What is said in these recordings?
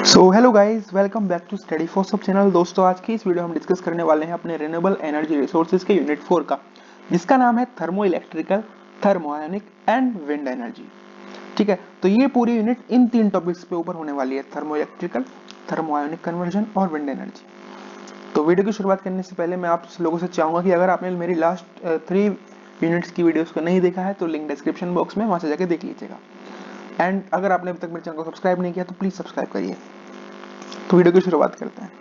So hello guys, welcome back to study for सब channel. दोस्तों, आज की इस वीडियो में हम डिस्कस करने वाले हैं अपने रिन्यूएबल एनर्जी रिसोर्सेज के यूनिट 4 का, जिसका नाम है thermo electrical, thermionic and wind energy. ठीक है, तो ये पूरी यूनिट इन तीन टॉपिक्स पे ऊपर होने वाली है: थर्मो इलेक्ट्रिकल, थर्मोआयोनिक कन्वर्जन और विंड एनर्जी। तो वीडियो की शुरुआत करने से पहले मैं आप लोगों से चाहूंगा कि अगर आपने मेरी लास्ट 3 यूनिट्स की वीडियोस को नहीं देखा है तो लिंक डिस्क्रिप्शन बॉक्स में, वहां से जाके देख लीजिएगा। एंड अगर आपने अभी तक मेरे चैनल को सब्सक्राइब नहीं किया तो प्लीज सब्सक्राइब करिए। तो वीडियो की शुरुआत करते हैं।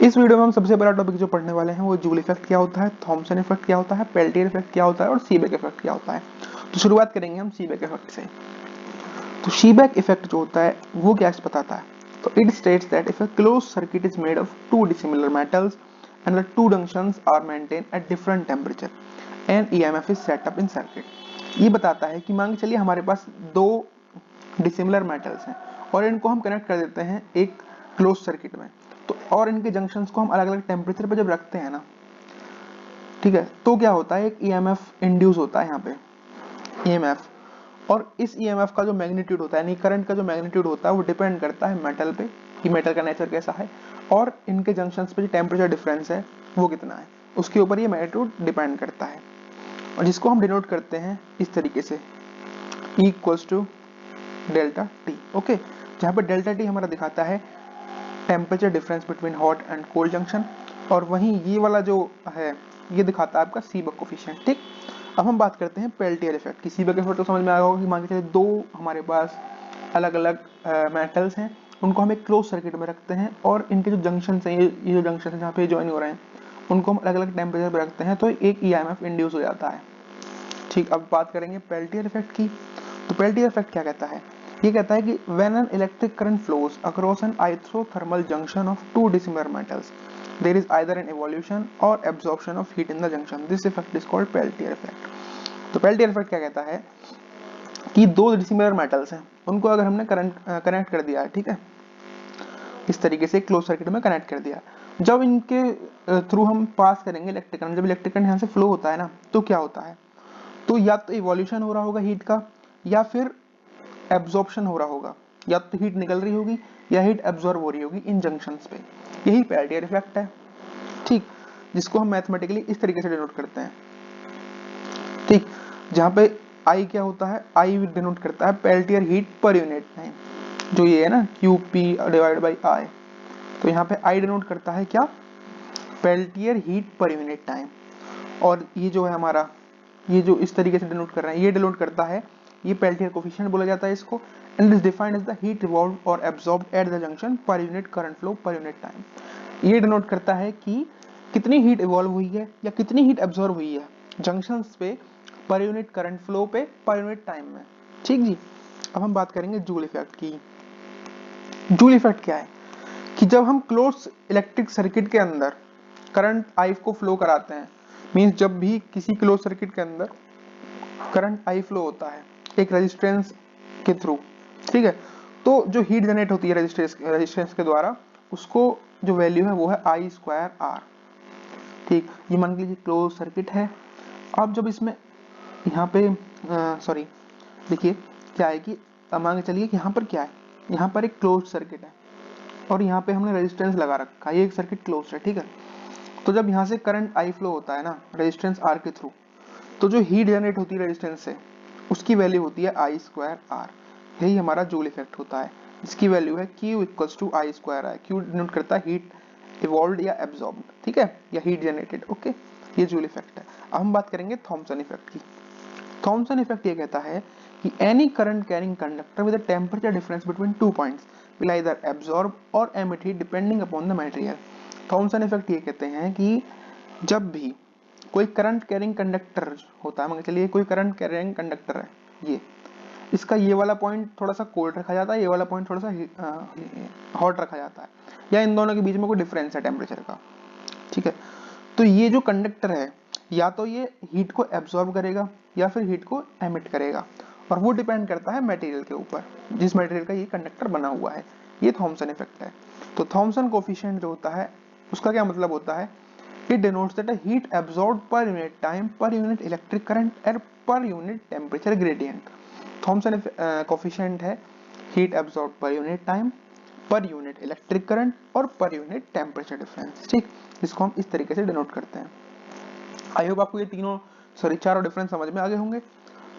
इस वीडियो में हम सबसे पहला टॉपिक जो पढ़ने वाले हैं वो जूल इफेक्ट क्या होता है, थॉमसन इफेक्ट क्या होता है, पेल्टियर इफेक्ट क्या होता है और सीबेक इफेक्ट क्या होता है। तो शुरुआत करेंगे हम सीबेक इफेक्ट से। तो सीबेक इफेक्ट जो होता है वो क्या बताता है? तो it states that if a close circuit is made of to dissimilar metals and the two junctions are maintained at different temperature and EMF is set up in circuit। ये बताता है कि मान के चलिए हमारे पास दो डिसिमिलर मेटल्स हैं और इनको हम कनेक्ट कर देते हैं एक क्लोज सर्किट में, तो और इनके जंक्शंस को हम अलग अलग टेम्परेचर पे जब रखते हैं ना, ठीक है, तो क्या होता है, एक ईएमएफ इंड्यूस होता है यहाँ पे, ईएमएफ। और इस ईएमएफ का जो मैग्नीट्यूड होता है, यानी करंट का जो मैग्नीट्यूड होता है वो डिपेंड करता है मेटल पे कि मेटल का नेचर कैसा है और इनके जंक्शंस पे जो टेम्परेचर डिफरेंस है वो कितना है, उसके ऊपर ये मैग्नीट्यूड डिपेंड करता है। और जिसको हम डिनोट करते हैं इस तरीके से, E equals to delta T. Okay, जहाँ पे डेल्टा टी हमारा दिखाता है temperature difference between hot and cold junction, और वहीं ये वाला जो है ये दिखाता है आपका सीबेक कोफिशिएंट। ठीक, अब हम बात करते हैं पेल्टियर इफेक्ट की। सीबेक इफेक्ट तो समझ में आया होगा कि मान के चलिए दो हमारे पास अलग अलग मेटल्स हैं, उनको हम एक क्लोज सर्किट में रखते हैं और इनके जो जंक्शन हैं, ये जो जंक्शन है जहाँ पे ज्वाइन हो रहे हैं, उनको हम अलग अलग टेम्परेचर पर रखते हैं तो एक ईएमएफ इंड्यूस हो जाता है। ठीक, अब बात करेंगे पेल्टियर इफेक्ट की। तो पेल्टियर इफेक्ट क्या कहता है? ये कहता है कि when an electric current flows across an isothermal junction of two dissimilar metals, there is either an evolution or absorption of heat in the junction. This effect is called Peltier effect. तो Peltier effect क्या कहता है कि दो dissimilar metals हैं, उनको अगर हमने करंट कनेक्ट कर दिया है, ठीक है, इस तरीके से क्लोज सर्किट में कनेक्ट कर दिया, जब इनके थ्रू हम पास करेंगे इलेक्ट्रिक करंट, जब इलेक्ट्रिक करंट यहाँ से फ्लो होता है ना, तो क्या होता है, तो या तो इवोल्यूशन हो रहा होगा हीट का, या फिर एब्जॉर्प्शन हो रहा होगा, या तो हीट निकल रही होगी या हीट एब्जॉर्ब हो रही होगी इन जंक्शंस पे। यही पेल्टियर इफेक्ट है। ठीक, जिसको हम मैथमेटिकली इस तरीके से डिनोट करते हैं। ठीक, जहां पे आई क्या होता है, आई डिनोट करता है पेल्टियर हीट पर यूनिट टाइम, जो ये है ना QP डिवाइड बाई आई। तो यहाँ पे आई डिनोट करता है क्या, पेल्टियर हीट पर यूनिट टाइम। और ये जो है हमारा, ये जो इस तरीके से डिनोट कर रहे हैं, ये डिनोट करता है, ये पेल्टियर कोफिशिएंट बोला जाता है इसको, and is defined as the heat revolved और absorbed at the junction per unit current flow per unit time. ये डिनोट करता है कि कितनी हीट इवॉल्व हुई है या कितनी हीट एब्जॉर्ब हुई है जंक्शंस पे पर यूनिट करंट फ्लो पे पर यूनिट टाइम में। ठीक जी, अब हम बात करेंगे जूल इफेक्ट की। जूल इफेक्ट क्या है कि जब हम क्लोज इलेक्ट्रिक सर्किट के अंदर करंट आई को फ्लो कराते हैं, मींस जब भी किसी क्लोज सर्किट के अंदर करंट आई फ्लो होता है एक रेजिस्टेंस के थ्रू, ठीक है, तो जो हीट जनरेट होती है रेजिस्टेंस के द्वारा, उसको जो वैल्यू है वो है आई स्क्वायर आर। ठीक, ये मान लीजिए क्लोज सर्किट है। अब जब इसमें यहाँ पे सॉरी देखिए क्या है कि मान के चलिए कि यहाँ पर क्या है, यहाँ पर एक क्लोज सर्किट है और यहाँ पे हमने रेजिस्टेंस लगा रखा है, ये एक सर्किट क्लोज है, ठीक है। तो जब यहाँ से करंट आई फ्लो होता है ना रेजिस्टेंस आर के थ्रू, तो जो हीट जनरेट होती है रेजिस्टेंस से, उसकी वैल्यू होती है आई स्क्वायर आर। यही हमारा जूल इफेक्ट होता है, इसकी वैल्यू है Q equals to I square R. Q denote करता है हीट इवॉल्व्ड या एब्जॉर्ब्ड, ठीक है, या हीट जनरेटेड। ओके, ये जूल इफेक्ट है। अब हम बात करेंगे थॉमसन इफेक्ट की। थॉमसन इफेक्ट ये कहता है कि any current carrying conductor with a temperature difference between two points will either absorb or emit heat depending upon the material. Thomson effect ये कहते हैं कि जब भी कोई करंट कैरिंग कंडक्टर होता है, मान चलिए कोई करंट कैरिंग कंडक्टर है, ये इसका ये वाला पॉइंट थोड़ा सा कोल्ड रखा जाता है, ये वाला पॉइंट थोड़ा सा हॉट रखा जाता है, या इन दोनों के बीच में कोई डिफरेंस है टेम्परेचर का, ठीक है। तो ये जो कंडक्टर है या तो ये हीट को एब्जॉर्ब करेगा या फिर हीट को एमिट करेगा, और वो डिपेंड करता है मटेरियल के ऊपर, जिस मटेरियल का ये कंडक्टर बना हुआ है। ये थॉमसन इफेक्ट है। तो थॉमसन कोफिशिएंट जो होता है उसका क्या मतलब होता है, it denotes that a heat absorbed per unit time, per unit electric current and per unit temperature gradient. Thomson coefficient है heat absorb per unit time, per unit electric current और पर यूनिट टेम्परेचर डिफरेंस। ठीक, इसको हम इस तरीके से denote करते हैं। आई होप आपको ये चारों डिफरेंस समझ में आ गए होंगे।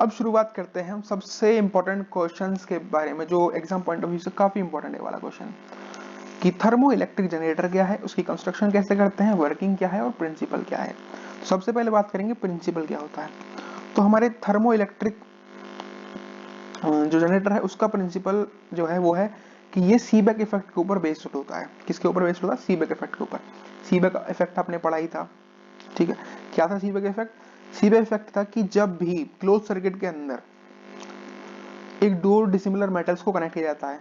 अब शुरुआत करते हैं हम सबसे इंपॉर्टेंट क्वेश्चंस के बारे में, जो एग्जाम पॉइंट ऑफ व्यू से काफी इंपॉर्टेंट है वाला क्वेश्चन, कि थर्मो इलेक्ट्रिक जनरेटर क्या है, उसकी कंस्ट्रक्शन कैसे करते हैं, वर्किंग क्या है और प्रिंसिपल क्या है। तो सबसे पहले बात करेंगे प्रिंसिपल क्या होता है। तो हमारे थर्मो इलेक्ट्रिक जो जनरेटर है उसका प्रिंसिपल जो है वो है कि ये सीबेक इफेक्ट के ऊपर बेस्ड होता है। किसके ऊपर बेस्ड होता है? सीबेक इफेक्ट के ऊपर। सीबेक इफेक्ट आपने पढ़ा ही था, ठीक है। क्या था सीबेक इफेक्ट? सीबेक इफेक्ट था कि जब भी क्लोज सर्किट के अंदर एक दो डिसिमिलर मेटल्स को कनेक्ट किया जाता है,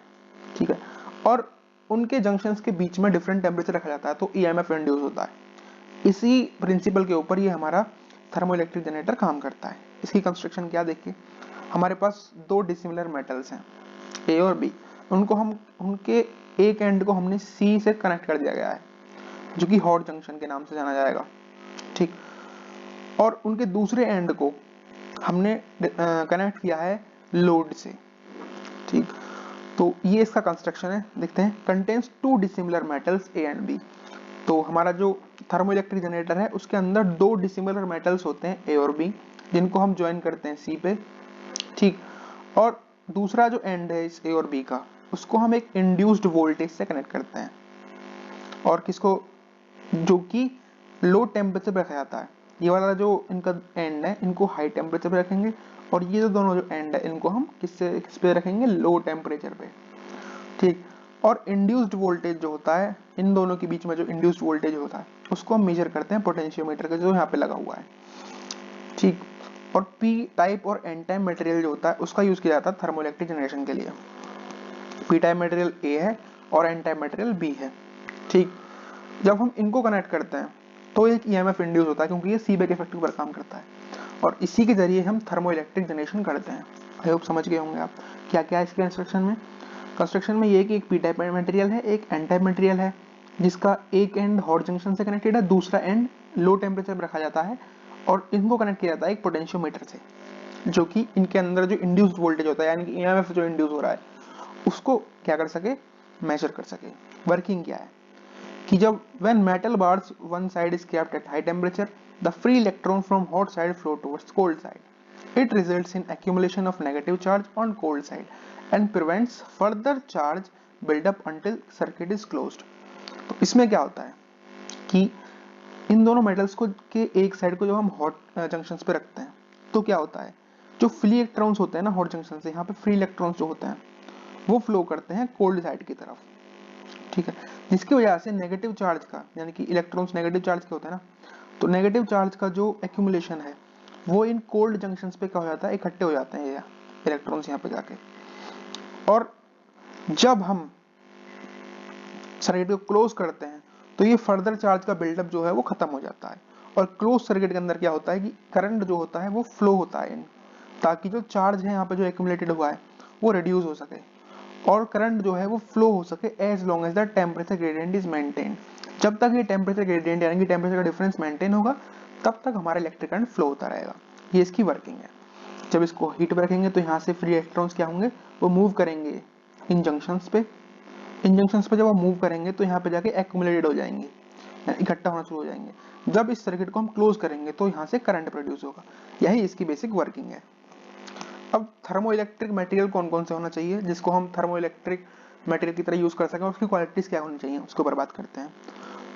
ठीक है, और उनके जंक्शंस के बीच में डिफरेंट टेम्परेचर रखा जाता है तो ईएमएफ इंड्यूस होता है। इसी प्रिंसिपल के ऊपर ये हमारा थर्मोइलेक्ट्रिक जनरेटर काम करता है। इसकी कंस्ट्रक्शन क्या देखिए, हमारे पास दो डिसिमिलर मेटल्स हैं ए और बी, उनके एक एंड को हमने सी से कनेक्ट कर दिया गया है, जो कि हॉट जंक्शन के नाम से जाना जाएगा, ठीक। और उनके दूसरे एंड को हमने कनेक्ट किया है लोड से, ठीक। तो ये इसका कंस्ट्रक्शन है, देखते हैं। Contains two dissimilar metals A and B. तो हमारा जो थर्मोइलेक्ट्रिक जनरेटर है उसके अंदर दो डिसिमिलर मेटल्स होते हैं ए और बी, जिनको हम ज्वाइन करते हैं सी पे, ठीक। और दूसरा जो एंड है इस ए और बी का, उसको हम एक इंड्यूस्ड वोल्टेज से कनेक्ट करते हैं, और किसको, जो कि लो टेम्परेचर पे रखा जाता है। ये वाला जो इनका एंड है इनको हाई टेम्परेचर पे रखेंगे, और ये जो दोनों जो एंड है इनको हम किस पे रखेंगे? लो टेम्परेचर पे, ठीक। और इंड्यूस्ड वोल्टेज जो होता है, इन दोनों के बीच में जो इंड्यूस्ड वोल्टेज होता है उसको हम मेजर करते हैं पोटेंशियोमीटर का, जो यहाँ पे लगा हुआ है, ठीक। और पी टाइप और एन टाइप मटेरियल जो होता है उसका यूज किया जाता है थर्मोइलेक्ट्रिक जनरेशन के लिए। पी टाइप मटेरियल ए है और एन टाइप मटेरियल बी है, ठीक। जब हम इनको कनेक्ट करते हैं तो एक ईएमएफ इंड्यूस होता है, क्योंकि ये सीबेक इफेक्ट पर काम करता है, और इसी के जरिए हम थर्मोइलेक्ट्रिक जनरेशन करते हैं। आई होप समझ गए होंगे आप क्या क्या है इसके कंस्ट्रक्शन में ये कि एक पी टाइप मटेरियल है, एक एन टाइप मटेरियल है, जिसका एक एंड हॉट जंक्शन से कनेक्टेड है, दूसरा एंड लो टेम्परेचर पर रखा जाता है, और इनको कनेक्ट किया जाता है एक पोटेंशियोमीटर से, जो कि इनके अंदर जो इंड्यूस्ड वोल्टेज होता है, यानी कि ईएमएफ जो इंड्यूस हो रहा है उसको क्या कर सके? मेजर कर सके। वर्किंग क्या है कि जब when metal bars one side is kept at high temperature, the free electron from hot side flow towards cold side. It results in accumulation of negative charge on cold side and prevents further charge build up until circuit is closed. तो इसमें क्या होता है कि इन दोनों metals को के एक साइड को जब हम हॉट जंक्शंस पे रखते हैं तो क्या होता है, जो फ्री इलेक्ट्रॉन्स होते हैं ना हॉट जंक्शन से, यहाँ पे फ्री इलेक्ट्रॉन्स जो होते हैं वो फ्लो करते हैं कोल्ड साइड की तरफ, ठीक है। जिसकी वजह से नेगेटिव चार्ज का, यानी कि इलेक्ट्रॉन्स नेगेटिव चार्ज के होते हैं ना, तो नेगेटिव चार्ज का जो एक्यूमुलेशन है वो इन कोल्ड जंक्शंस पे क्या हो जाता है? इकट्ठे हो जाते हैं ये इलेक्ट्रॉन्स यहाँ पे जाके, और जब हम सर्किट को क्लोज करते हैं तो ये फर्दर चार्ज का बिल्डअप जो है वो खत्म हो जाता है, और क्लोज सर्किट के अंदर क्या होता है कि करंट जो होता है वो फ्लो होता है, ताकि जो चार्ज है यहाँ पे जो एक्यूमुलेटेड हुआ है वो रिड्यूस हो सके, और करंट जो है वो फ्लो हो सके as long as the temperature gradient is maintain. जब तक ये टेम्परेचर ग्रेडियंट यानी कि टेम्परेचर का डिफरेंस मेंटेन होगा तब तक हमारा इलेक्ट्रिक करंट फ्लो होता रहेगा। ये इसकी वर्किंग है। जब इसको हीट पे रखेंगे तो यहाँ से फ्री इलेक्ट्रॉन्स क्या होंगे? वो मूव करेंगे इन जंक्शंस पे। इन जंक्शंस पे जब वो मूव करेंगे तो यहाँ पे जाके एक्यूमुलेटेड हो जाएंगे, इकट्ठा होना शुरू हो जाएंगे। जब इस सर्किट को हम क्लोज करेंगे तो यहाँ से करंट प्रोड्यूस होगा। यही इसकी बेसिक वर्किंग है। अब थर्मोइलेक्ट्रिक मटेरियल कौन कौन से होना चाहिए जिसको हम थर्मोइलेक्ट्रिक मटेरियल की तरह यूज कर सकें, उसकी क्वालिटीज क्या होनी चाहिए उसके ऊपर बात करते हैं।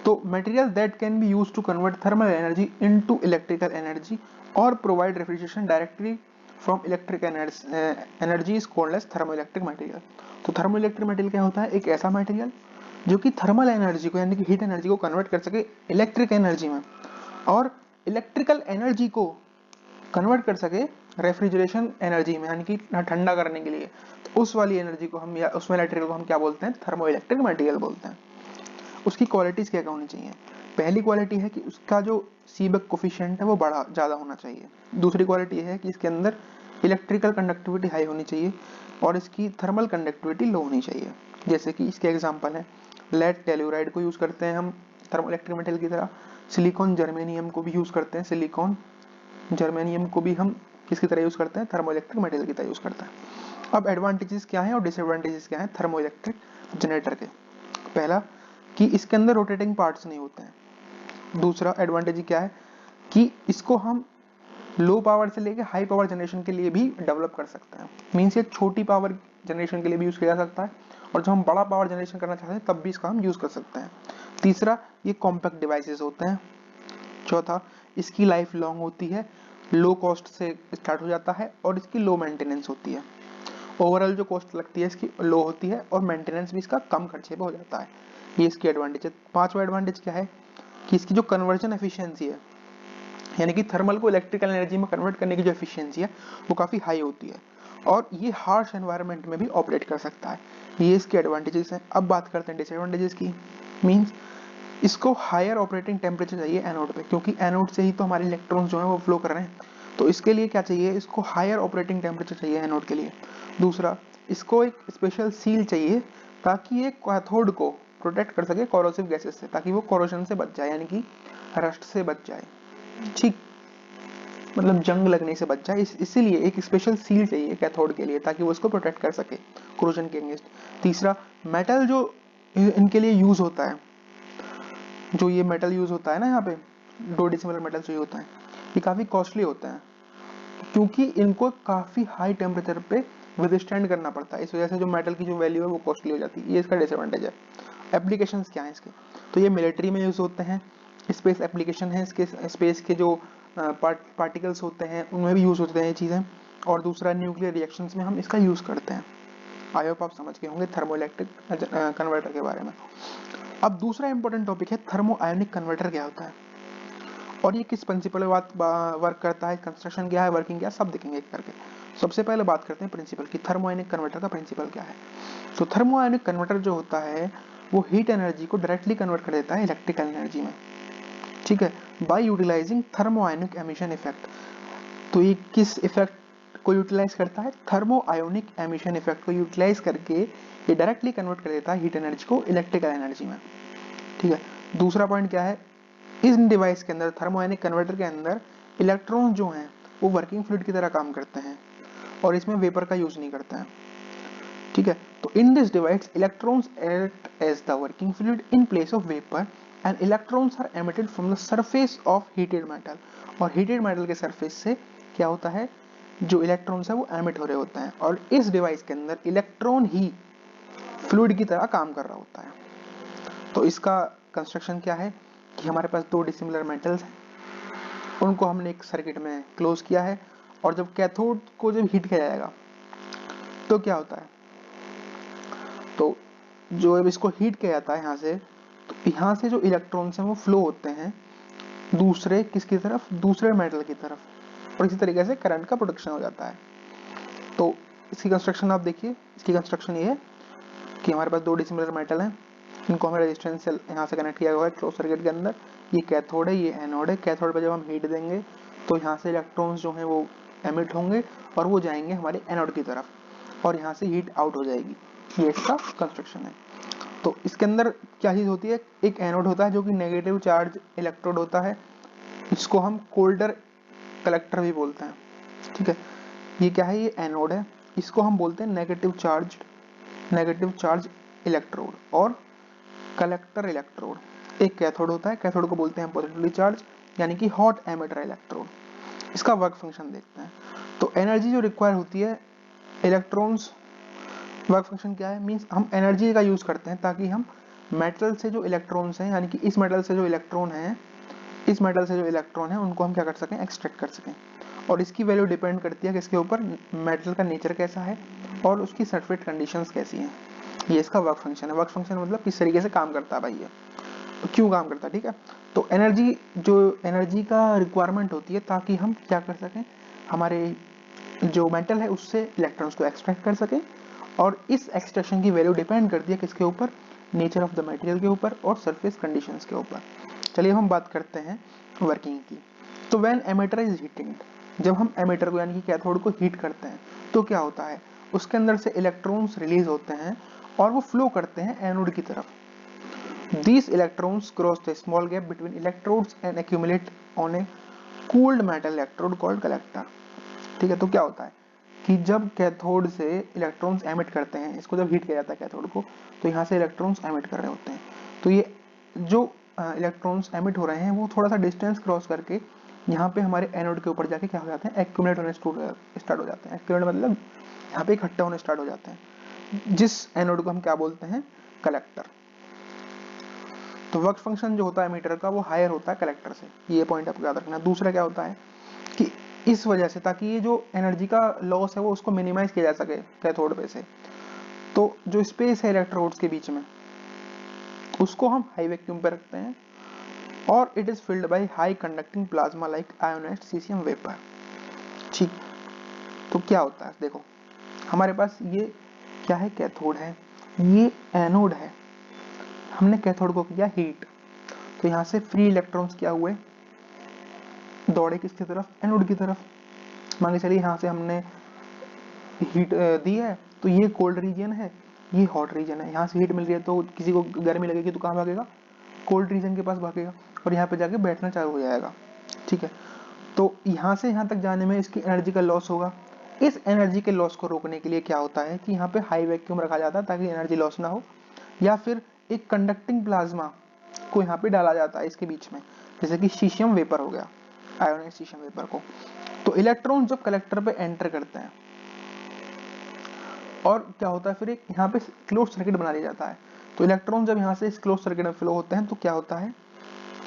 तो material that can be used to convert thermal energy into electrical energy और provide refrigeration directly from electric energy is called as thermoelectric material. तो थर्मोइलेक्ट्रिक मटेरियल क्या होता है? एक ऐसा मटेरियल जो कि थर्मल एनर्जी को यानी कि हीट एनर्जी को कन्वर्ट कर सके इलेक्ट्रिक एनर्जी में, और इलेक्ट्रिकल एनर्जी को कन्वर्ट कर सके रेफ्रिजरेशन एनर्जी में, यानी कि ठंडा करने के लिए। तो उस वाली एनर्जी को हम या उस मटेरियल को हम क्या बोलते हैं? थर्मोइलेक्ट्रिक मटेरियल बोलते हैं। उसकी क्वालिटीज क्या क्या होनी चाहिए? पहली क्वालिटी है कि उसका जो सीबेक कोफिशिएंट है वो बड़ा ज्यादा होना चाहिए। दूसरी क्वालिटी है कि इसके अंदर इलेक्ट्रिकल कंडक्टिविटी हाई होनी चाहिए और इसकी थर्मल कंडक्टिविटी लो होनी चाहिए। जैसे कि इसके एग्जांपल है लेड टेल्यूराइड को यूज करते हैं हम थर्मोइलेक्ट्रिक मटेरियल की तरह, सिलिकॉन जर्मेनियम को भी यूज करते हैं, सिलिकॉन जर्मेनियम को भी हम किसकी तरह यूज करते हैं? थर्मोइलेक्ट्रिक मटेरियल की तरह यूज करते हैं। अब एडवांटेजेस क्या हैं और डिसएडवांटेजेस क्या हैं थर्मो इलेक्ट्रिक जनरेटर के। पहला कि इसके अंदर रोटेटिंग पार्ट्स नहीं होते हैं। दूसरा एडवांटेज क्या है कि इसको हम लो पावर से लेके हाई पावर जनरेशन के लिए भी डेवलप कर सकते हैं। मीन्स ये छोटी पावर जनरेशन के लिए भी यूज किया जा सकता है और जब हम बड़ा पावर जनरेशन करना चाहते हैं तब भी इसका हम यूज कर सकते हैं। तीसरा, ये कॉम्पैक्ट डिवाइसेस होते हैं। चौथा, इसकी लाइफ लॉन्ग होती है, लो कॉस्ट से स्टार्ट हो जाता है और इसकी लो मेंटेनेंस होती है। ओवरऑल जो कॉस्ट लगती है इसकी लो होती है और मेंटेनेंस भी इसका कम खर्चे पे हो जाता है। ये इसकी एडवांटेज है। पांचवा एडवांटेज क्या है कि इसकी जो कन्वर्जन एफिशिएंसी है, यानी कि थर्मल को इलेक्ट्रिकल एनर्जी में कन्वर्ट करने की जो एफिशिएंसी है वो काफ़ी हाई होती है और ये हार्श एनवायरनमेंट में भी ऑपरेट कर सकता है। ये इसके एडवांटेजेस हैं। अब बात करते हैं डिसएडवांटेजेस की। मीन्स इसको हायर ऑपरेटिंग टेम्परेचर चाहिए एनोड पे, क्योंकि एनोड से ही तो हमारे इलेक्ट्रॉन्स जो है वो फ्लो कर रहे हैं। तो इसके लिए क्या चाहिए, इसको हायर ऑपरेटिंग टेम्परेचर चाहिए एनोड के लिए। दूसरा, इसको एक स्पेशल सील चाहिए ताकि ये कैथोड को प्रोटेक्ट कर सके कोरोसिव गैसेस से, ताकि वो कोरोजन से बच जाए, यानी कि रस्ट से बच जाए, ठीक, मतलब जंग लगने से बच जाए। इसीलिए एक स्पेशल सील चाहिए कैथोड के लिए ताकि वो उसको प्रोटेक्ट कर सके कोरोजन के अगेंस्ट। तीसरा, मेटल जो इनके लिए यूज होता है, जो ये मेटल यूज होता है ना यहाँ पे, 2 डिसिमिलर मेटल जो होता है, ये काफी कॉस्टली होता है क्योंकि इनको काफी हाई टेम्परेचर पे विदस्टैंड करना पड़ता है। इस वजह से जो मेटल की जो वैल्यू है वो कॉस्टली हो जाती है। ये इसका डिसएडवांटेज है। एप्लीकेशंस क्या है इसके, तो ये मिलिट्री में यूज होते हैं, स्पेस एप्लीकेशन है इसके, स्पेस के जो पार्टिकल्स होते हैं उनमें भी यूज होते हैं ये चीजें। और दूसरा, न्यूक्लियर रिएक्शंस में हम इसका यूज करते हैं। आई होप आप समझ गए होंगे थर्मोइलेक्ट्रिक कन्वर्टर के बारे में। अब दूसरा इंपॉर्टेंट टॉपिक है थर्मो आयोनिक कन्वर्टर क्या होता है और ये किस प्रिंसिपल पे वर्क करता है, कंस्ट्रक्शन क्या है, वर्किंग क्या है, सब देखेंगे एक करके। सबसे पहले बात करते हैं प्रिंसिपल की, थर्मो आयोनिक कन्वर्टर का प्रिंसिपल क्या है। तो थर्मो आयोनिक कन्वर्टर जो होता है वो हीट एनर्जी को डायरेक्टली कन्वर्ट कर देता है इलेक्ट्रिकल एनर्जी में, ठीक है, by utilising thermo ionic emission effect. तो ये किस इफेक्ट को यूटिलाइज करता है, थर्मो आयोनिक एमिशन इफेक्ट को यूटिलाइज करके ये डायरेक्टली कन्वर्ट कर देता है हीट एनर्जी को इलेक्ट्रिकल एनर्जी में, ठीक है। दूसरा पॉइंट क्या है, इस डिवाइस के अंदर, थर्मोआयनिक कन्वर्टर के अंदर इलेक्ट्रॉन जो हैं वो वर्किंग फ्लूइड की तरह काम करते हैं और इसमें वेपर का यूज नहीं करते हैं, ठीक है। तो in this device electrons act as the working fluid in place of vapour and electrons are emitted from the surface of heated metal. और हीटेड मेटल के सरफेस से क्या होता है, जो इलेक्ट्रॉन्स है वो एमिट हो रहे होते हैं और इस डिवाइस के अंदर इलेक्ट्रॉन ही फ्लूइड की तरह काम कर रहा होता है। तो इसका कंस्ट्रक्शन क्या है कि हमारे पास 2 डिसिमिलर मेटल्स हैं, उनको हमने एक सर्किट में क्लोज किया है और जब कैथोड को जब हीट किया जाएगा तो क्या होता है, तो जो अब इसको हीट किया जाता है यहाँ से, तो यहाँ से जो इलेक्ट्रॉन्स हैं वो फ्लो होते हैं दूसरे किसकी तरफ, दूसरे मेटल की तरफ, और इसी तरीके से करंट का प्रोडक्शन हो जाता है। तो इसकी कंस्ट्रक्शन आप देखिए, इसकी कंस्ट्रक्शन ये है कि हमारे पास 2 डिसिमिलर मेटल हैं, इनको हमें रेजिस्टेंस से यहाँ से कनेक्ट किया हुआ है क्लोज सर्किट के अंदर। ये कैथोड है, ये एनोड है। कैथोड पे जब हम हीट देंगे तो यहाँ से इलेक्ट्रॉन्स जो हैं वो एमिट होंगे और वो जाएंगे हमारे एनोड की तरफ और यहाँ से हीट आउट हो जाएगी। ये इसका कंस्ट्रक्शन है। तो इसके अंदर क्या चीज होती है, एक एनोड होता है जो कि नेगेटिव चार्ज इलेक्ट्रोड होता है, इसको हम कोल्डर कलेक्टर भी बोलते हैं, ठीक है। ये क्या है, ये एनोड है, इसको हम बोलते हैं नेगेटिव चार्ज इलेक्ट्रोड और कलेक्टर इलेक्ट्रोड। एक कैथोड होता है, कैथोड को बोलते हैं पॉजिटिवली चार्ज यानी कि हॉट एमिटर इलेक्ट्रोड। इसका वर्क फंक्शन देखते हैं। तो एनर्जी जो रिक्वायर होती है इलेक्ट्रॉन्स, वर्क फंक्शन क्या है, मींस हम एनर्जी का यूज करते हैं ताकि हम मेटल से जो इलेक्ट्रॉन्स हैं, यानी कि इस मेटल से जो इलेक्ट्रॉन है, इस मेटल से जो इलेक्ट्रॉन है उनको हम क्या कर सकें, एक्सट्रैक्ट कर सकें। और इसकी वैल्यू डिपेंड करती है किसके ऊपर, मेटल का नेचर कैसा है और उसकी सर्फेस कंडीशंस कैसी हैं। ये इसका वर्क फंक्शन है। वर्क फंक्शन मतलब किस तरीके से काम करता है भाई, ये तो क्यों काम करता है, ठीक है। तो एनर्जी का रिक्वायरमेंट होती है ताकि हम क्या कर सकें, हमारे जो मेटल है उससे इलेक्ट्रॉन्स को एक्सट्रैक्ट कर सकें और इस एक्सट्रैक्शन की वैल्यू डिपेंड करती है किसके ऊपर, नेचर ऑफ द मटेरियल के ऊपर और सरफेस कंडीशंस के ऊपर। चलिए हम बात करते हैं वर्किंग की। तो व्हेन एमिटर इज हीटिंग, जब हम एमिटर को यानी कि कैथोड को हीट करते हैं तो क्या होता है, उसके अंदर से इलेक्ट्रॉन्स रिलीज होते हैं और वो फ्लो करते हैं एनोड की तरफ। These electrons cross the small gap between electrodes and accumulate on a cooled metal electrode called collector। ठीक है, तो क्या होता है कि जब कैथोड से इलेक्ट्रॉन्स एमिट करते हैं, इसको जब हीट किया जाता है कैथोड को, तो यहाँ से इलेक्ट्रॉन्स एमिट कर रहे होते हैं, तो ये जो इलेक्ट्रॉन्स एमिट हो रहे हैं वो थोड़ा सा डिस्टेंस क्रॉस करके यहाँ पे हमारे एनोड के ऊपर जाके क्या हो जाते हैं, एक्यूमुलेट होने स्टार्ट हो जाते हैं। एक्यूमुलेट मतलब यहाँ पे इकट्ठा होने स्टार्ट हो जाते हैं, जिस एनोड को हम क्या बोलते हैं, कलेक्टर। तो वर्क फंक्शन जो होता है मीटर का वो हायर होता है कलेक्टर से, ये पॉइंट आपको याद रखना। दूसरा क्या होता है कि इस वजह से, ताकि ये जो एनर्जी का लॉस है वो उसको मिनिमाइज किया जा सके कैथोड पे से, तो जो स्पेस है इलेक्ट्रोड्स के बीच में उसको हम हाई वैक्यूम पे रखते हैं, और it is filled by high conducting plasma like ionised caesium vapour. ठीक, तो क्या होता है देखो, हमारे पास ये क्या है, कैथोड है, ये एनोड है, हमने कैथोड को किया हीट, तो यहाँ से फ्री इलेक्ट्रॉन्स क्या हुए, दौड़े किसकी तरफ, एनोड की तरफ। मान के चलिए यहाँ से हमने हीट दी है, तो ये कोल्ड रीजन है, ये हॉट रीजन है, यहाँ से हीट मिल रही है तो किसी को गर्मी लगेगी तो कहाँ भागेगा, कोल्ड रीजन के पास भागेगा, और यहाँ पे जाके बैठना चालू हो जाएगा। ठीक है, तो यहाँ से यहाँ तक जाने में इसकी एनर्जी का लॉस होगा। इस एनर्जी के लॉस को रोकने के लिए क्या होता है कि यहाँ पे हाई वैक्यूम रखा जाता है ताकि एनर्जी लॉस ना हो, या फिर एक कंडक्टिंग प्लाज्मा को यहाँ पे डाला जाता है इसके बीच में, जैसे कि शीशियम वेपर हो गया, आयोनाइज्ड शीशियम वेपर को। तो इलेक्ट्रॉन जब कलेक्टर पे एंटर करते हैं, और क्या होता है फिर एक यहाँ पे क्लोज सर्किट बना लिया जाता है, तो इलेक्ट्रॉन जब यहाँ से इस क्लोज सर्किट में फ्लो होते हैं तो क्या होता है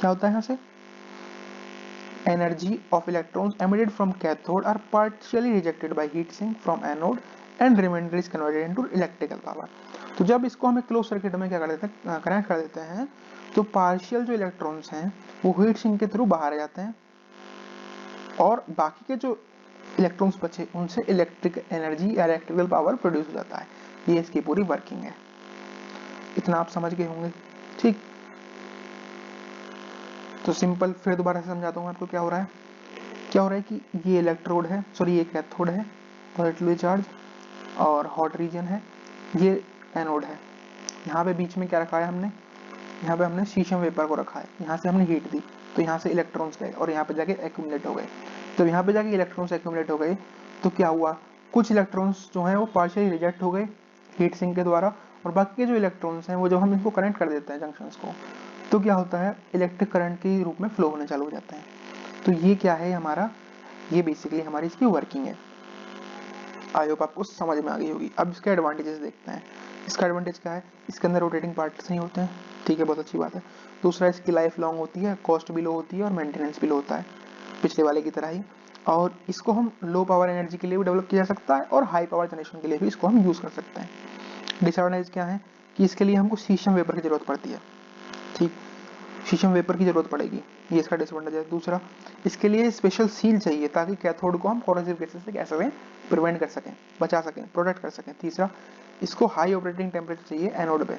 यहाँ से energy of electrons emitted from cathode are partially rejected by heat sink from anode and remainder is converted into electrical power। तो जब इसको हमें क्लोज सर्किट में क्या कर देते हैं, कनेक्ट कर देते हैं, तो पार्शियल जो इलेक्ट्रॉन्स हैं वो हीट सिंक के थ्रू बाहर आ जाते हैं, और बाकी के जो इलेक्ट्रॉन्स बचे उनसे इलेक्ट्रिक एनर्जी या इलेक्ट्रिकल पावर प्रोड्यूस हो जाता है। ये इसकी पूरी वर्किंग है, इतना आप समझ गए होंगे। ठीक, तो सिंपल फिर दोबारा से समझाता हूँ आपको क्या हो रहा है कि ये इलेक्ट्रोड है, सॉरी ये कैथोड है पॉजिटिवली चार्ज, और हॉट रीजन है, ये एनोड है। यहाँ पे बीच में क्या रखा है हमने, यहाँ पे हमने शीशम वेपर को रखा है, यहाँ से हमने हीट दी तो यहाँ से इलेक्ट्रॉन्स गए और यहाँ पे जाके एक्यूमुलेट हो गए। तो यहाँ पे जाके इलेक्ट्रॉन्स एक्यूमुलेट हो गए तो क्या हुआ, कुछ इलेक्ट्रॉन्स जो हैं वो पार्शियली रिजेक्ट हो गए हीट सिंक के द्वारा, और बाकी के जो इलेक्ट्रॉन्स हैं वो जब हम इसको कनेक्ट कर देते हैं जंक्शंस को, तो क्या होता है, इलेक्ट्रिक करंट के रूप में फ्लो होने चालू हो जाते हैं। तो ये क्या है हमारा, ये बेसिकली हमारी इसकी वर्किंग है। आई होप आपको समझ में आ गई होगी। अब इसके एडवांटेजेस देखते हैं। इसका एडवांटेज क्या है, इसके अंदर रोटेटिंग पार्ट्स नहीं होते हैं, ठीक है, बहुत अच्छी बात है। दूसरा, इसकी लाइफ लॉन्ग होती है, कॉस्ट भी लो होती है और मेंटेनेंस भी लो होता है पिछले वाले की तरह ही। और इसको हम लो पावर एनर्जी के लिए भी डेवलप किया जा सकता है और हाई पावर जनरेशन के लिए भी इसको हम यूज कर सकते हैं। डिसएडवांटेज क्या है कि इसके लिए हमको शीशम वेपर की जरूरत पड़ती है, ठीक, शीशम वेपर की जरूरत पड़ेगी, ये इसका डिसएडवांटेज है। दूसरा, इसके लिए स्पेशल सील चाहिए ताकि कैथोड को हम कोरोसिव गैसेस से कैसे प्रिवेंट कर सकें, बचा सकें, प्रोटेक्ट कर सकें। तीसरा, इसको हाई ऑपरेटिंग टेम्परेचर चाहिए एनोड पे,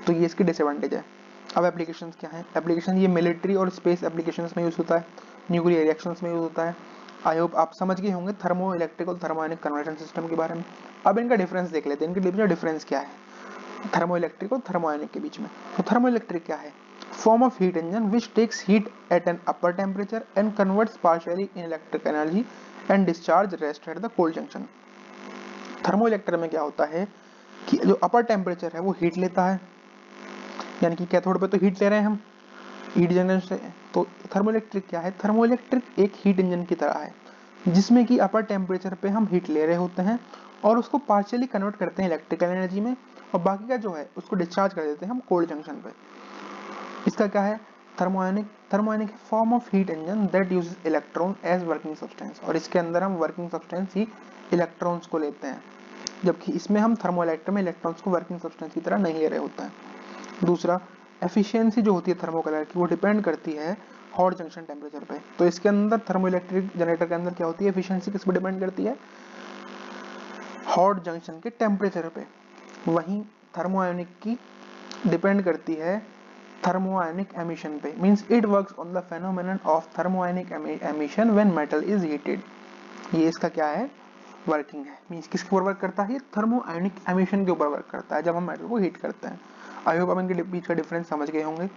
तो ये इसकी डिसएडवांटेज है। अब एप्लीकेशंस क्या हैं, एप्लीकेशन ये मिलिट्री और स्पेस एप्लीकेशंस में यूज होता है, न्यूक्लियर रिएक्शंस में यूज होता है। आई होप आप समझ गए होंगे थर्मो इलेक्ट्रिकल थर्मोआयनिक कन्वर्जन सिस्टम के बारे में। अब इनका डिफरेंस देख लेते हैं, इनके बीच में डिफरेंस क्या है थर्मो इलेक्ट्रिक और थर्मोआयनिक के बीच में। तो थर्मो इलेक्ट्रिक क्या है, form of heat engine which takes heat at an upper temperature and converts partially in electric energy and discharge rest at the cold junction। Thermo electric में क्या होता है कि जो अपर टेम्परेचर है वो हीट लेता है, यानी कि कैथोड पे तो हीट ले रहे हैं हम हीट जनरेशन से। तो थर्मो इलेक्ट्रिक क्या है, थर्मो इलेक्ट्रिक एक हीट इंजन की तरह है जिसमें कि अपर टेम्परेचर पे हम हीट ले रहे होते हैं और उसको पार्शियली कन्वर्ट करते हैं इलेक्ट्रिकल एनर्जी में, और बाकी का जो है उसको डिस्चार्ज कर देते हैं हम कोल्ड जंक्शन पे। इसका क्या है, thermionic form of heat engine that uses electron as working substance, और इसके अंदर हम वर्किंग सब्सटेंस ही इलेक्ट्रॉन्स को लेते हैं, जबकि इसमें हम थर्मो इलेक्ट्रिक में इलेक्ट्रॉन्स को वर्किंग सब्सटेंस की तरह नहीं ले रहे होते हैं। दूसरा, एफिशिएंसी जो होती है थर्मोकलर की वो डिपेंड करती है हॉट जंक्शन टेम्परेचर पे। तो इसके अंदर थर्मो इलेक्ट्रिक जनरेटर के अंदर क्या होती है, एफिशिएंसी किस पे डिपेंड करती है, हॉट जंक्शन के टेम्परेचर पे। वहीं थर्मोआयनिक की डिपेंड करती है thermoionic emission पे, means it works on the phenomenon of thermoionic emission when metal is heated। ये इसका क्या है, वर्किंग है, मीन्स किसके ऊपर वर्क करता है, ये थर्मोआयनिक एमिशन के ऊपर वर्क करता है जब हम मेटल को हीट करते हैं। आई होप आप इनके बीच का डिफरेंस समझ गए होंगे।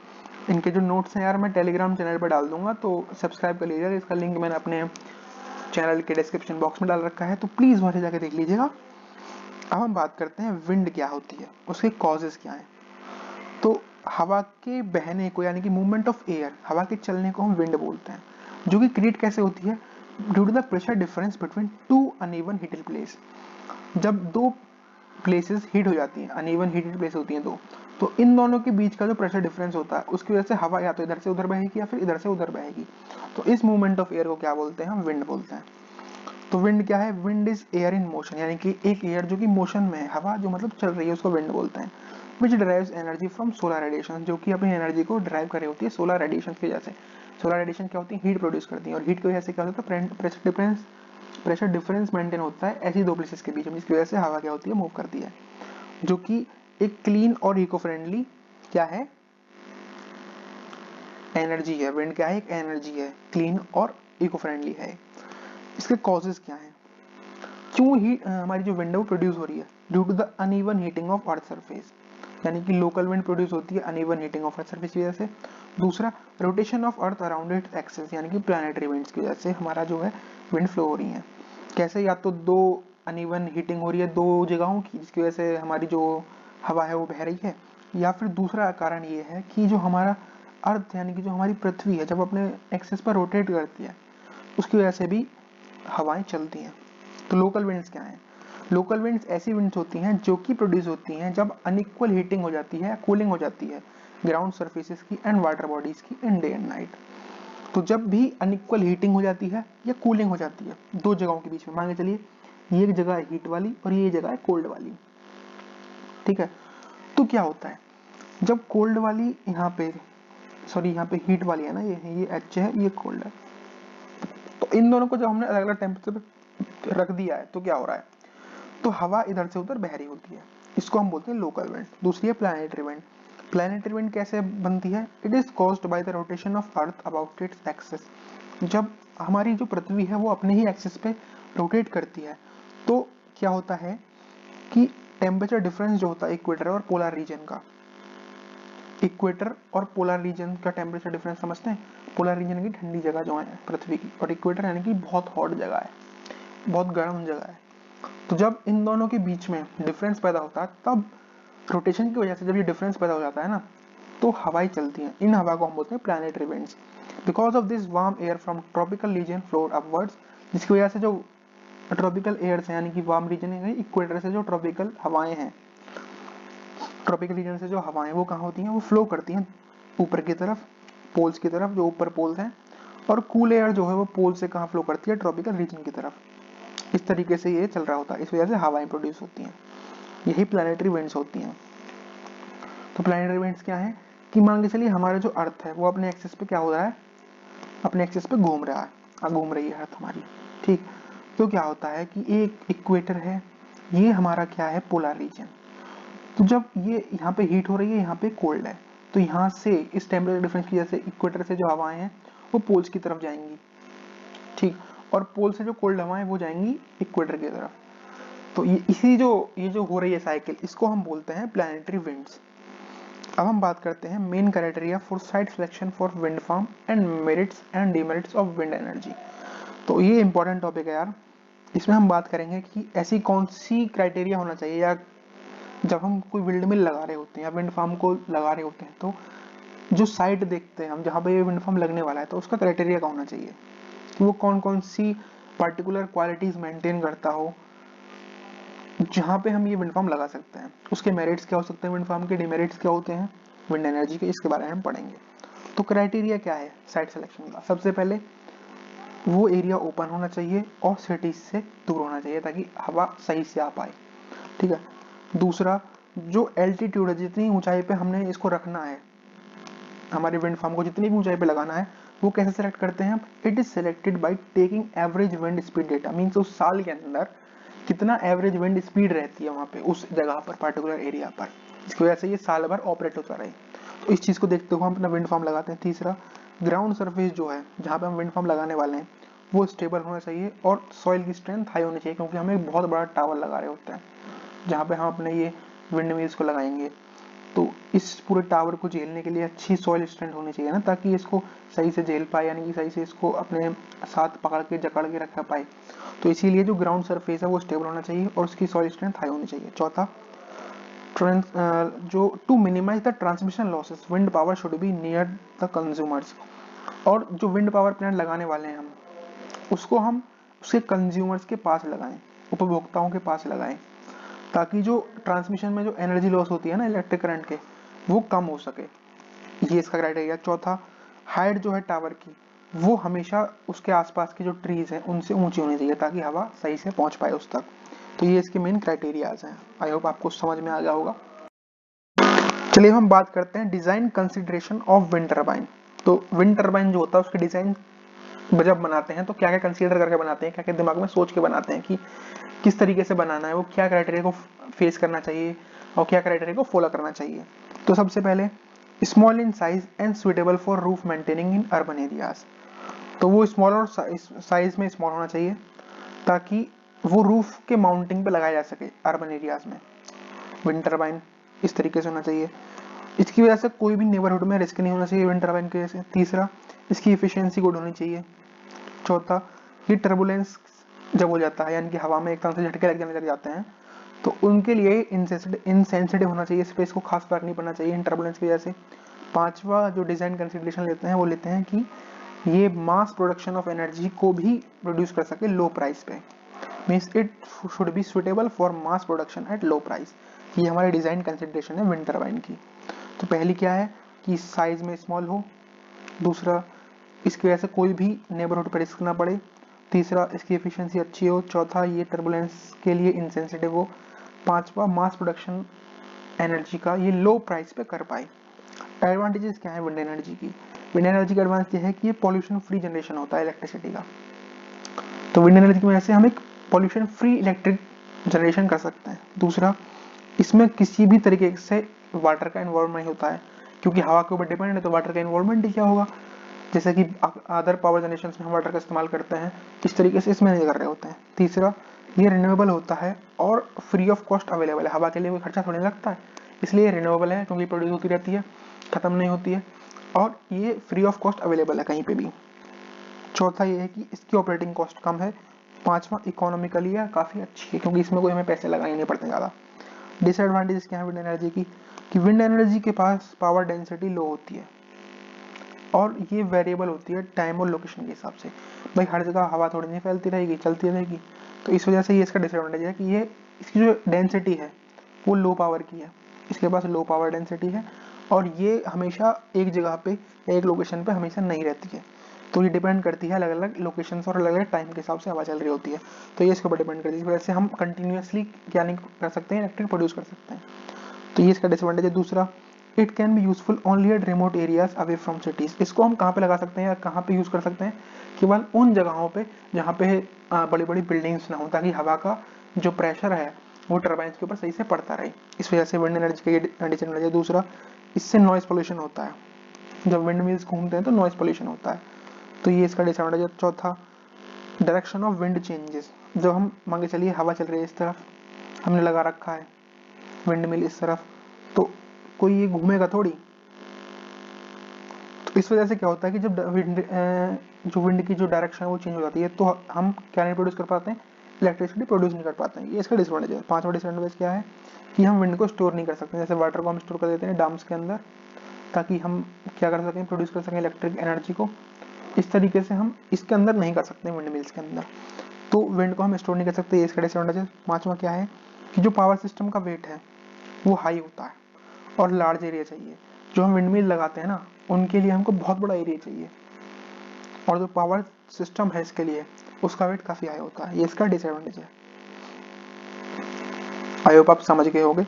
इनके जो नोट्स हैं यार मैं टेलीग्राम चैनल पर डाल दूंगा, तो सब्सक्राइब कर लीजिएगा, इसका लिंक मैंने अपने चैनल के डिस्क्रिप्शन बॉक्स में डाल रखा है, तो प्लीज वहां से जाकर देख लीजिएगा। अब हम बात करते हैं विंड क्या होती है, उसके कॉजेज क्या हैं। तो हवा के बहने को यानी कि मूवमेंट ऑफ एयर, हवा के चलने को हम विंड बोलते हैं, जो कि क्रिएट कैसे होती है, due to the pressure difference between two uneven heated place. जब दो प्लेसेस हीट हो जाती हैं, अनइवन हीटेड प्लेस होती हैं दो, तो इन दोनों के बीच का जो प्रेशर डिफरेंस होता है उसकी वजह से हवा या तो इधर से उधर बहेगी या फिर इधर से उधर बहेगी। तो इस मूवमेंट ऑफ एयर को क्या बोलते हैं, हम विंड बोलते हैं। तो विंड क्या है, wind is air in motion, यानी कि एक एयर जो कि मोशन में है, हवा जो मतलब चल रही है उसको विंड बोलते हैं। Which derives energy from solar radiation, जो कि अपनी एनर्जी को ड्राइव कर रही होती है सोलर रेडिएशन की वजह से। सोलर रेडिएशन क्या होती है, हीट प्रोड्यूस करती है, और हीट की वजह से क्या होता है, प्रेशर डिफरेंस मेंटेन होता है ऐसी दो प्लेसेस के बीच में, जिसकी वजह से हवा क्या होती है, मूव करती है, जो कि एक क्लीन और इको फ्रेंडली क्या है, एनर्जी है। विंड क्या है, एक एनर्जी है, क्लीन और इको फ्रेंडली है। इसके कॉजेज क्या हैं, क्यों हीट हमारी जो विंड है वो प्रोड्यूस हो रही है, due to the uneven heating of earth surface, यानी कि लोकल विंड प्रोड्यूस होती है uneven heating of earth surface की वजह से। दूसरा, rotation of earth around its axis, यानी कि प्लैनेटरी विंड्स की वजह से हमारा जो है विंड फ्लो हो रही है। कैसे, या तो दो अनइवन हीटिंग हो रही है दो जगहों की, जिसकी वजह से हमारी जो हवा है वो बह रही है, या फिर दूसरा कारण ये है कि जो हमारा अर्थ यानी कि जो हमारी पृथ्वी है जब अपने एक्सिस पर रोटेट करती है उसकी वजह से भी हवाएं चलती हैं। तो लोकल विंड्स क्या हैं, लोकल विंड्स ऐसी विंड्स होती हैं जो कि प्रोड्यूस होती हैं जब अनइक्वल हीटिंग हो जाती है, कूलिंग हो जाती है ग्राउंड सरफेसेस की एंड वाटर बॉडीज की इन डे एंड नाइट। तो जब भी अनइक्वल हीटिंग हो जाती है या कूलिंग हो जाती है दो जगहों के बीच में, मान के चलिए ये एक जगह है हीट वाली और ये जगह है कोल्ड वाली, ठीक है, तो क्या होता है, जब कोल्ड वाली यहाँ पे, सॉरी यहाँ पे हीट वाली है ना, ये एच है, ये कोल्ड है, तो इन दोनों को जब हमने अलग अलग टेम्परेचर पे रख दिया है तो क्या हो रहा है, तो हवा इधर से उधर बह रही होती है, इसको हम बोलते हैं लोकल विंड। दूसरी है प्लैनेटरी विंड। प्लैनेटरी विंड कैसे बनती है, it is caused by the rotation of earth about its axis. जब हमारी जो पृथ्वी है वो अपने ही एक्सिस पे रोटेट करती है तो क्या होता है कि टेम्परेचर डिफरेंस जो होता है इक्वेटर और पोलर रीजन का, इक्वेटर और पोलर रीजन का टेम्परेचर डिफरेंस समझते हैं। पोलर रीजन की ठंडी जगह जो है पृथ्वी की, और इक्वेटर यानी कि बहुत हॉट जगह है, बहुत गर्म जगह है। तो जब इन दोनों के बीच में डिफरेंस पैदा होता है तब रोटेशन की वजह से जब ये डिफरेंस पैदा हो जाता है ना तो हवाएं चलती हैं, इन हवा को हम बोलते हैं planetary winds. Because of this warm air from tropical region floor upwards, जिसकी वजह से जो ट्रॉपिकल एयर है यानी कि वार्म रीजन है, इक्वेटर से जो ट्रॉपिकल हवाएं हैं, ट्रॉपिकल रीजन से जो हवाएं वो कहाँ होती हैं, वो फ्लो करती हैं ऊपर की तरफ, पोल्स की तरफ, जो ऊपर पोल्स हैं, और कूल एयर जो है वो पोल से कहाँ फ्लो करती है, ट्रॉपिकल रीजन की तरफ। इस तरीके से ये चल रहा होता है, इस वजह से हवाएं प्रोड्यूस होती हैं, यही प्लैनेटरी विंड्स होती हैं। तो प्लैनेटरी विंड्स क्या है कि मान के चलिए हमारा जो अर्थ है वो अपने एक्सिस पे क्या हो रहा है, अपने एक्सिस पे घूम रहा है, घूम रही है अर्थ हमारी, ठीक। तो क्या होता है कि एक इक्वेटर है, ये हमारा क्या है, पोलर रीजन। तो जब ये यहाँ पे हीट हो रही है, यहाँ पे कोल्ड है, तो यहाँ से इस टेम्परेचर डिफरेंस की वजह से इक्वेटर से जो हवाएं हैं वो पोल्स की तरफ जाएंगी, ठीक, और पोल से जो कोल्ड हवाएं वो जाएंगी इक्वेटर की तरफ। तो ये जो हो रही है साइकिल, इसको हम बोलते हैं प्लैनेटरी विंड्स। अब हम बात करते हैं main criteria for site selection for wind farm and merits and demerits of wind energy. तो ये इंपॉर्टेंट टॉपिक है यार, इसमें हम बात करेंगे कि ऐसी कौन सी क्राइटेरिया होना चाहिए, या जब हम कोई विंड मिल लगा रहे होते हैं या विंड फार्म को लगा रहे होते हैं तो जो साइट देखते हैं हम जहाँ पे ये विंड फार्म लगने वाला है, तो उसका क्राइटेरिया क्या होना चाहिए कि वो कौन कौन सी पर्टिकुलर क्वालिटीज मेंटेन करता हो जहाँ पे हम ये विंड फार्म लगा सकते हैं, उसके मेरिट्स क्या हो सकते हैं, विंड फार्म के डिमेरिट्स क्या होते हैं विंड एनर्जी के, इसके बारे में हम पढ़ेंगे। तो क्राइटेरिया क्या है साइट सिलेक्शन का, सबसे पहले वो एरिया ओपन होना चाहिए और सिटीज से दूर होना चाहिए ताकि हवा सही से आ पाए, ठीक है। दूसरा, जो एल्टीट्यूड है, जितनी ऊंचाई पे हमने इसको रखना है, हमारे विंड फार्म को जितनी भी ऊंचाई पे लगाना है, वो कैसे सेलेक्ट करते हैं हम, it is selected by taking average wind speed data, means उस साल के अंदर कितना एवरेज विंड स्पीड रहती है वहां पे उस जगह पर पर्टिकुलर एरिया पर, इसकी वजह से ये साल भर ऑपरेट होता रहे। तो इस चीज को देखते हुए हम अपना विंड फार्म लगाते हैं। तीसरा, ग्राउंड सरफेस जो है जहाँ पे हम विंड फार्म लगाने वाले हैं वो स्टेबल होना चाहिए और सॉइल की स्ट्रेंथ हाई होनी चाहिए, क्योंकि हम एक बहुत बड़ा टावर लगा रहे होते हैं जहाँ पे हम अपने ये विंड मिल्स को लगाएंगे। तो इस पूरे टावर को झेलने के लिए अच्छी सॉइल स्ट्रेंथ होनी चाहिए ना, ताकि इसको सही से झेल पाए, यानी कि सही से इसको अपने साथ पकड़ के जकड़ के रख पाए। तो इसीलिए जो ग्राउंड सरफेस है वो स्टेबल होना चाहिए और उसकी सॉइल स्ट्रेंथ हाई होनी चाहिए। चौथा, जो to minimise the transmission losses wind power should be near the consumers. और जो विंड पावर प्लांट लगाने वाले हैं हम उसके कंज्यूमर्स के पास लगाएं, उपभोक्ताओं के पास लगाएं, ताकि जो ट्रांसमिशन में जो एनर्जी लॉस होती है ना इलेक्ट्रिक करंट के, वो कम हो सके। ये इसका क्राइटेरिया। चौथा, हाइट जो है टावर की वो हमेशा उसके आसपास की जो ट्रीज हैं उनसे ऊंची होनी चाहिए, ताकि हवा सही से पहुंच पाए उस तक। तो ये इसके मेन क्राइटेरियाज हैं। आई होप आपको समझ में आ गया होगा। चलिए हम बात करते हैं design consideration of wind turbine. तो विंड टरबाइन जो होता है उसके डिजाइन जब बनाते हैं तो क्या क्या कंसीडर करके बनाते हैं, क्या क्या दिमाग में सोच के बनाते हैं कि किस तरीके से बनाना है, वो क्या क्राइटेरिया को फेस करना चाहिए और क्या क्राइटेरिया को फॉलो करना चाहिए। तो सबसे पहले small in size and suitable for roof maintaining in urban areas. तो वो स्मॉल और साइज में स्मॉल होना चाहिए ताकि वो रूफ के माउंटिंग पे लगाया जा सके अर्बन एरियाज में। विंड टरबाइन इस तरीके से होना चाहिए। इसकी वजह से कोई भी नेबरहुड में रिस्क नहीं होना चाहिए विंड टरबाइन की वजह से। तीसरा, इसकी एफिशिएंसी गुड होनी चाहिए। चौथा, ये टर्बुलेंस जब हो जाता है, यानी कि हवा में एक तरह से झटके लग जाते हैं, तो उनके लिए इनसेंसिटिव होना चाहिए, इस पे इसको खास फर्क नहीं पड़ना चाहिए इन टर्बुलेंस की वजह से। पांचवा जो डिजाइन कंसिडरेशन लेते हैं वो लेते हैं कि ये मास प्रोडक्शन ऑफ एनर्जी को भी प्रोड्यूस कर सके लो प्राइस पे, means it should be suitable for mass production at low price. ये हमारी डिजाइन कंसिडरेशन है विंड टरबाइन की। तो पहली क्या है कि साइज में स्मॉल हो। दूसरा, इसकी वजह से कोई भी नेबरहुड पर रिस्क ना पड़े। तीसरा, इसकी एफिशिएंसी अच्छी हो। चौथा, ये टर्बुलेंस के लिए इंसेंसिटिव हो। पांचवा, मास प्रोडक्शन एनर्जी का ये लो प्राइस पे कर पाए। एडवांटेजेस क्या है विंड एनर्जी की? विंड एनर्जी का एडवांटेज ये है कि ये पॉल्यूशन फ्री जनरेशन होता है इलेक्ट्रिसिटी का। तो विंड एनर्जी की वजह से हम एक पॉल्यूशन फ्री इलेक्ट्रिक जनरेशन कर सकते हैं। दूसरा, इसमें किसी भी तरीके से वाटर का इन्वॉल्वमेंट नहीं होता है, क्योंकि हवा के ऊपर डिपेंड है, तो वाटर का इन्वॉल्वमेंट ही क्या होगा, जैसे कि अदर पावर जनरेशन में हम वाटर का इस्तेमाल करते हैं, इस तरीके से इसमें नहीं कर रहे होते हैं। तीसरा, ये रिन्यूएबल होता है और फ्री ऑफ कॉस्ट अवेलेबल है, हवा के लिए कोई खर्चा थोड़ी लगता है, इसलिए रिन्यूएबल है क्योंकि प्रोड्यूस होती रहती है, खत्म नहीं होती है, और ये फ्री ऑफ कॉस्ट अवेलेबल है कहीं पे भी। चौथा ये है कि इसकी ऑपरेटिंग कॉस्ट कम है। पांचवा, इकोनॉमिकली है, काफी अच्छी है क्योंकि इसमें कोई हमें पैसे लगाने नहीं पड़ते ज्यादा। डिसएडवांटेजेस क्या है विंड एनर्जी की, कि विंड एनर्जी के पास पावर डेंसिटी लो होती है और ये वेरिएबल होती है टाइम और लोकेशन के हिसाब से। भाई हर जगह हवा थोड़ी नहीं फैलती रहेगी, चलती रहेगी, तो इस वजह से ये इसका डिसएडवांटेज है कि ये इसकी जो डेंसिटी है वो लो पावर की है, इसके पास लो पावर डेंसिटी है और ये हमेशा एक जगह पे या एक लोकेशन पे हमेशा नहीं रहती है। तो ये डिपेंड करती है अलग अलग लोकेशन और अलग अलग टाइम के हिसाब से हवा चल रही होती है, तो ये इसके ऊपर डिपेंड करती है। इस वजह से हम कंटिन्यूसली क्या नहीं कर सकते हैं, इलेक्ट्रिक प्रोड्यूस कर सकते हैं, तो ये इसका डिसएडवांटेज है। दूसरा, it can be useful only at remote areas away from cities. इसको हम कहाँ पे लगा सकते हैं या कहाँ पे यूज कर सकते हैं, केवल उन जगहों पे जहाँ पे बड़ी बड़ी बिल्डिंग्स ना हो, ताकि हवा का जो प्रेशर है वो टर्बाइन के ऊपर सही से पड़ता रहे। इस वजह से विंड एनर्जी का ये डिसएडवांटेज है। दूसरा, इससे नॉइज पोल्यूशन होता है, जब विंड मिल्स घूमते हैं तो नॉइज पोल्यूशन होता है, तो ये इसका डिसएडवांटेज है। चौथा, डायरेक्शन ऑफ विंड चेंजेस, जब हम मान के चलिए हवा चल रही है इस तरफ, हमने लगा रखा है विंड मिल इस तरफ, तो कोई ये घूमेगा थोड़ी, तो इस वजह से क्या होता है कि जब विंड की जो डायरेक्शन है वो चेंज हो जाती है, तो हम क्या नहीं प्रोड्यूस कर पाते हैं, इलेक्ट्रिसिटी प्रोड्यूस नहीं कर पाते हैं। ये इसका डिसएडवांटेज है। पांचवा डिसएडवांटेज क्या है कि हम विंड को स्टोर नहीं कर सकते, जैसे वाटर को हम स्टोर कर देते हैं डैम्स के अंदर, ताकि हम क्या कर सकें, प्रोड्यूस कर सकें इलेक्ट्रिक एनर्जी को। इस तरीके से हम इसके अंदर नहीं कर सकते विंड मिल्स के अंदर, तो विंड को हम स्टोर नहीं कर सकते, ये इसका डिसएडवांटेज है। पांचवा क्या है कि जो पावर सिस्टम का वेट है वो हाई होता है और लार्ज एरिया चाहिए। जो हम विंडमिल लगाते हैं ना, उनके लिए हमको बहुत बड़ा एरिया चाहिए, और जो पावर सिस्टम है इसके लिए उसका वेट काफी हाई होता है, ये इसका डिसएडवांटेज है। आई होप आप समझ गए होंगे।